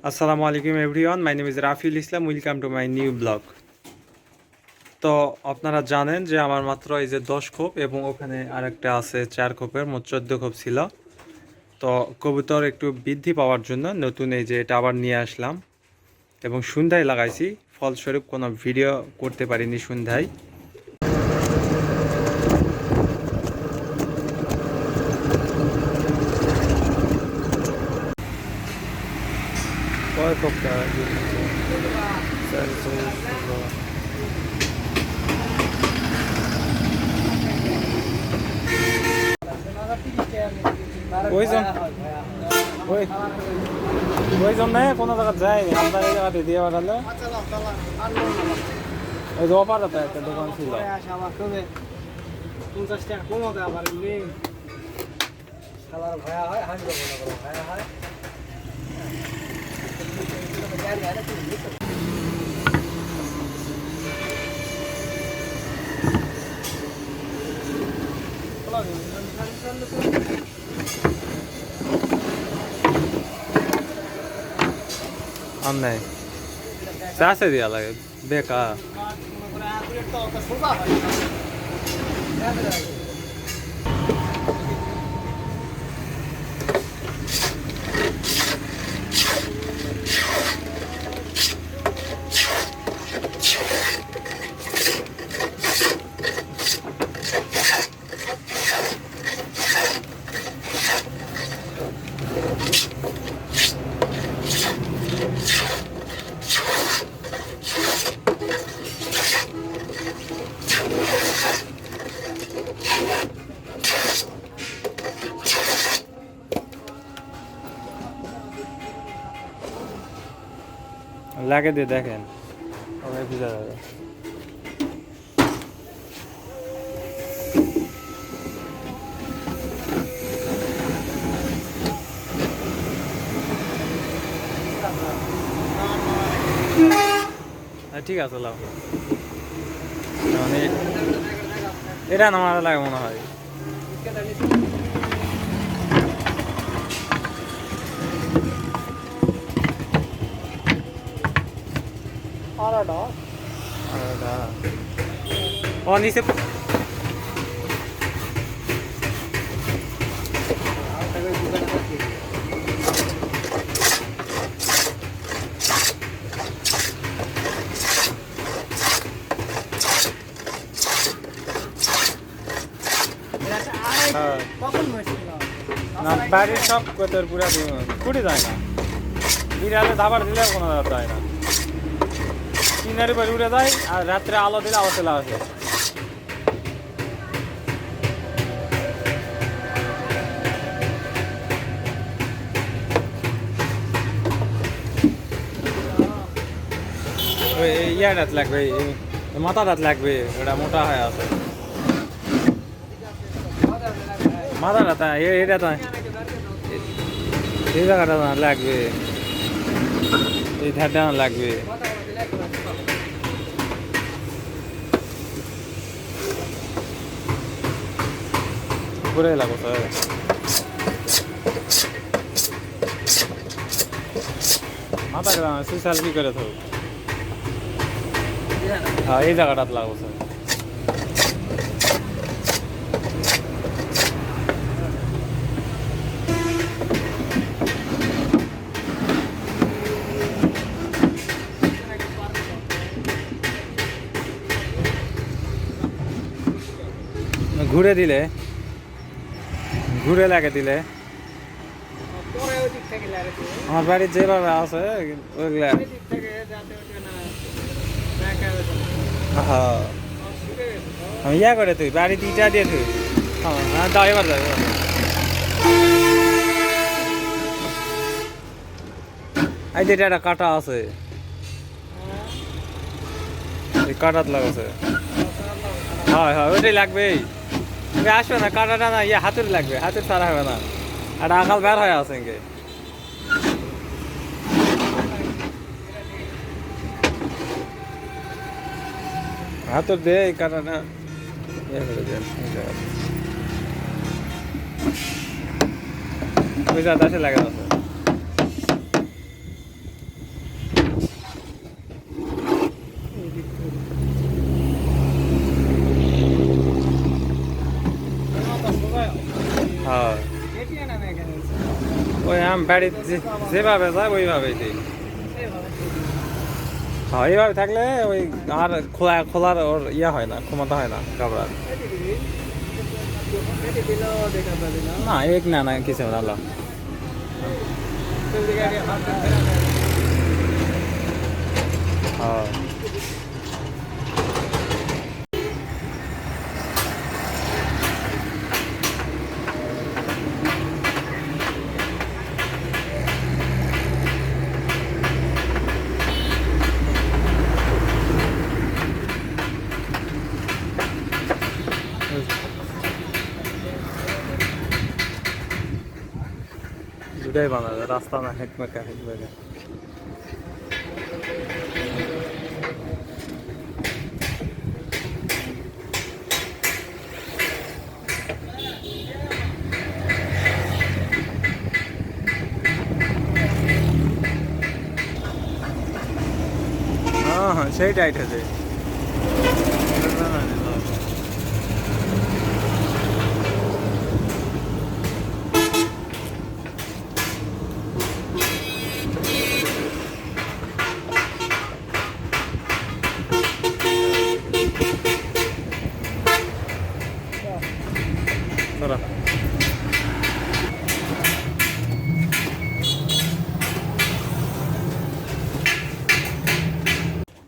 আসসালামু আলাইকুম everyone, my name is Rafiul Islam. Welcome to my new blog. তো আপনারা জানেন যে আমার মাত্র এই যে 10 খোপ এবং ওখানে আরেকটা আছে 4 খোপের, মোট 14 খোপ ছিল। তো কবুতর একটু বৃদ্ধি পাওয়ার জন্য নতুন এই যে এটা আবার নিয়ে আসলাম এবং সন্ধ্যায় লাগাইছি। ফলস্বরূপ কোনো ভিডিও করতে পারিনি সন্ধ্যায়। কয় খোপটা? ওইজন ওই ওইজন নেই, কোনো জায়গা যায়নি। আপনার এই জায়গাতে দিয়ে পাঠালে ওই যে অপারতে একটা দোকান ছিল। 50 টাকা কমাতে আবার নেই শালার ভায়া হয় হাঁস ভায়া হয় আর নাই, চাষে দেওয়া লাগে বেকার। লাগে দিয়ে দেখেন, ওকে বুঝা যাবে। ঠিক আছে, লাভ মানে এটা আমার লাগে মনে হয়। ও নিচে না, বাড়ির সব কোথার পুরা ফুটে যায় না। বিড়ালে ধাবার দিলে কোনো যায় না, কিনারে বাড়ি উড়ে যায়। আর রাত্রে আলো দিলে আবার চলে আসে। ওই ইয়াটাত লাগবে, মাথাটাত লাগবে, ওটা মোটা হয়ে আছে মাথাটা। এটা তো এই জায়গাটা না লাগবে, এই ধারটা না লাগবে। উপরে লাগো স্যার, মাথা গেলাম সুইসাল কি করে থাকো। হ্যাঁ, এই জায়গাটাত লাগবো স্যার। ঘুরে দিলে, ঘুরে লাগে দিলে আমার বাড়ির যেভাবে আছে ওইগুলা। হ্যাঁ, আমি ইয়া করে তুই বাড়ি দুইটা দিয়ে তুই। হ্যাঁ, দাও এবার যাবে। এই যে এটা কাটা আছে, এই কাটাত লাগাছে। হয় হয়, ওইটাই লাগবেই। তুমি আসবে না, কাটাটা না ইয়ে হাতের লাগবে, হাতের ছাড়া হবে না। আর আকাল বের হয়ে আছে ইনকে। হাতের দে এই কাটাটা ইয়ে করে দেন। ওই যা দাসে লাগানো আছে। আমি বাড়িতে যেভাবে যায় ওইভাবেই দিই। হ্যাঁ, এইভাবে থাকলে ওই আর খোলার ওর ইয়া হয় না, ক্ষমতা হয় না ঘাবড়ার। না এক না না কিছু না লো। হ্যাঁ দুটাই বানাবে, রাস্তা না হেকমেকা হেকমেকা। হ্যাঁ হ্যাঁ সেই টাইট আছে।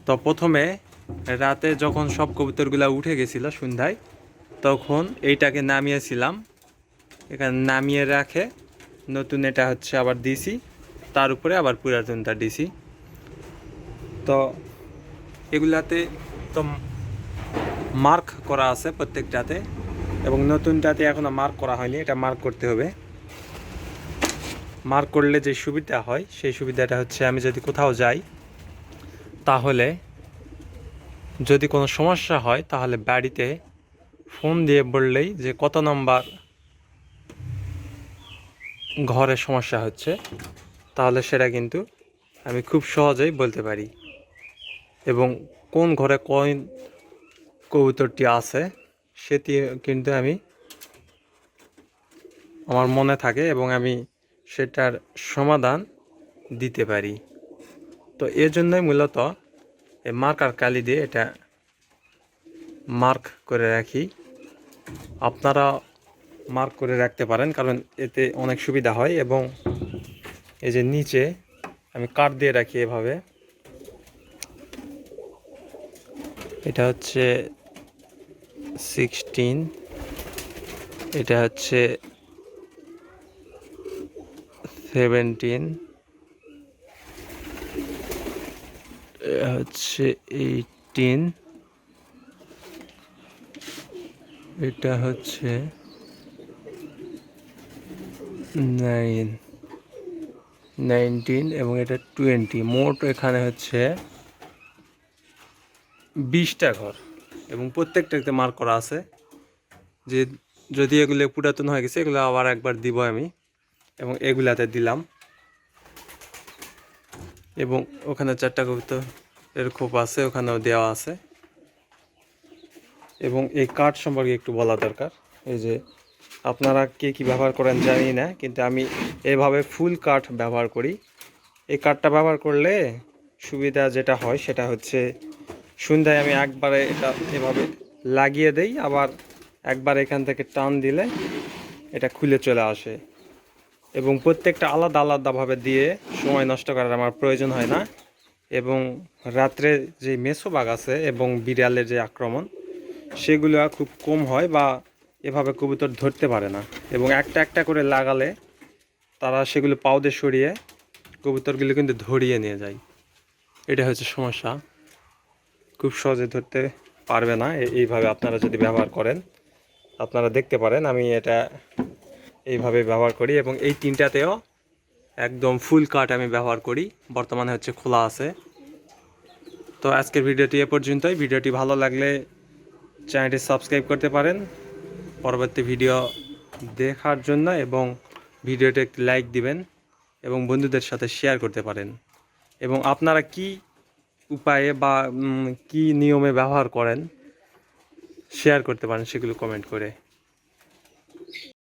তো প্রথমে রাতে যখন সব কবুতরগুলা উঠে গেছিল সন্ধ্যায়, তখন এইটাকে নামিয়েছিলাম, এখানে নামিয়ে রাখে নতুন এটা হচ্ছে আবার দিছি, তার উপরে আবার পুরাতনটা দিছি। তো এগুলাতে তো মার্ক করা আছে প্রত্যেকটাতে, এবং নতুনটাতে এখনো মার্ক করা হয়নি, এটা মার্ক করতে হবে। মার্ক করলে যে সুবিধা হয় সেই সুবিধাটা হচ্ছে আমি যদি কোথাও যাই, তাহলে যদি কোনো সমস্যা হয় তাহলে বাড়িতে ফোন দিয়ে বললেই যে কত নম্বর ঘরে সমস্যা হচ্ছে, তাহলে সেটা কিন্তু আমি খুব সহজেই বলতে পারি, এবং কোন ঘরে কোন কবুতরটি আছে সেটি কিন্তু আমি আমার মনে থাকে এবং আমি সেটার সমাধান দিতে পারি। তো এর জন্যই মূলত এই মার্কার কালি দিয়ে এটা মার্ক করে রাখি। আপনারা মার্ক করে রাখতে পারেন, কারণ এতে অনেক সুবিধা হয়। এবং এই যে নিচে আমি কাঠ দিয়ে রাখি এভাবে, এটা হচ্ছে 16, এটা হচ্ছে 17, এটা হচ্ছে 18, এটা হচ্ছে 19 এবং এটা 20। মোট এখানে হচ্ছে 20টা ঘর, এবং প্রত্যেকটাতে মার্ক করা আছে যে যদি এগুলো পুরাতন হয়ে গেছে এগুলো আবার একবার দিব আমি, এবং এগুলাতে দিলাম। এবং ওখানে 4টা কবুতর এর খোপ আছে, ওখানেও দেওয়া আছে। এবং এই কাঠ সম্পর্কে একটু বলা দরকার। এই যে আপনারা কে কী ব্যবহার করেন জানি না, কিন্তু আমি এভাবে ফুল কাঠ ব্যবহার করি। এই কাঠটা ব্যবহার করলে সুবিধা যেটা হয় সেটা হচ্ছে সন্ধ্যায় আমি একবারে এটা এভাবে লাগিয়ে দেই, আবার একবার এখান থেকে টান দিলে এটা খুলে চলে আসে। এবং প্রত্যেকটা আলাদা আলাদাভাবে দিয়ে সময় নষ্ট করার আমার প্রয়োজন হয় না। এবং রাত্রে যে মেছো বাঘ আছে এবং বিড়ালের যে আক্রমণ সেগুলো খুব কম হয়, বা এভাবে কবুতর ধরতে পারে না। এবং একটা একটা করে লাগালে তারা সেগুলো পাউদে সরিয়ে কবুতরগুলো কিন্তু ধরিয়ে নিয়ে যায়। এটা হচ্ছে সমস্যা, খুব সহজে ধরতে পারবে না। এইভাবে আপনারা যদি ব্যবহার করেন, আপনারা দেখতে পারেন আমি এটা এইভাবে ব্যবহার করি। এবং এই 3টাতেও একদম ফুল কাট আমি ব্যবহার করি, বর্তমানে হচ্ছে খোলা আছে। তো আজকের ভিডিওটি এ পর্যন্তই। ভিডিওটি ভালো লাগলে চ্যানেলটি সাবস্ক্রাইব করতে পারেন পরবর্তী ভিডিও দেখার জন্য, এবং ভিডিওটি একটি লাইক দিবেন এবং বন্ধুদের সাথে শেয়ার করতে পারেন। এবং আপনারা কি উপায়ে বা কি নিয়মে ব্যবহার করেন শেয়ার করতে পারেন সেগুলো কমেন্ট করে।